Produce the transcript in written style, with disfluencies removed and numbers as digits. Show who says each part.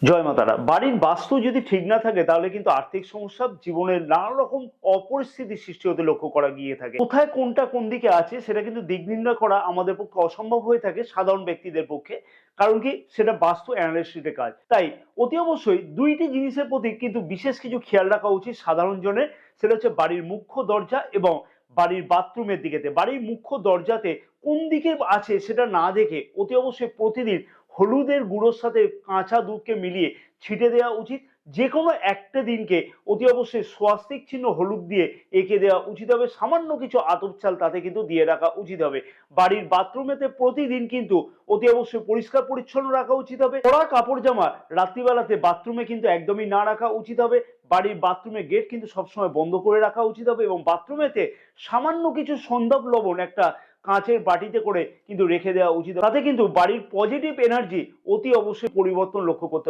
Speaker 1: জয় মা তারা। বাড়ির বাস্তু যদি ঠিক না থাকে তাহলে কিন্তু আর্থিক সমস্যা, জীবনের নানা রকম অপরিস্থিতির সৃষ্টি হতে লক্ষ্য করা গিয়ে থাকে। কোথায় কোনটা কোন দিকে আছে সেটা কিন্তু দিক নির্ণয় করা আমাদের পক্ষে অসম্ভব হয়ে থাকে সাধারণ ব্যক্তিদের পক্ষে। কারণ কি, সেটা বাস্তু অ্যানালিস্টের কাজ। তাই অতি অবশ্যই দুইটি জিনিসের প্রতি কিন্তু বিশেষ কিছু খেয়াল রাখা উচিত সাধারণ জনের। সেটা হচ্ছে বাড়ির মুখ্য দরজা এবং বাড়ির বাথরুমের দিকেতে। বাড়ির মুখ্য দরজাতে কোন দিকে আছে সেটা না দেখে অতি অবশ্যই প্রতিদিন হলুদের গুঁড়োর সাথে কাঁচা দুধকে মিলিয়ে ছিটে দেওয়া উচিত। যে কোনো একটা দিনকে অতি অবশ্যই স্বাস্তিক চিহ্ন হলুদ দিয়ে এঁকে দেওয়া উচিত হবে। সামান্য কিছু আতপ চাল তাতে কিন্তু দিয়ে রাখা উচিত হবে। বাড়ির বাথরুমেতে প্রতিদিন কিন্তু অতি অবশ্যই পরিষ্কার পরিচ্ছন্ন রাখা উচিত হবে। পরা কাপড় জামা রাত্রিবেলাতে বাথরুমে কিন্তু একদমই না রাখা উচিত হবে। বাড়ির বাথরুমের গেট কিন্তু সবসময় বন্ধ করে রাখা উচিত হবে এবং বাথরুমেতে সামান্য কিছু সন্দক লবণ একটা কাঁচের বাটিতে করে কিন্তু রেখে দেওয়া উচিত। তাতে কিন্তু বাড়ির পজিটিভ এনার্জি অতি অবশ্যই পরিবর্তন লক্ষ্য করতে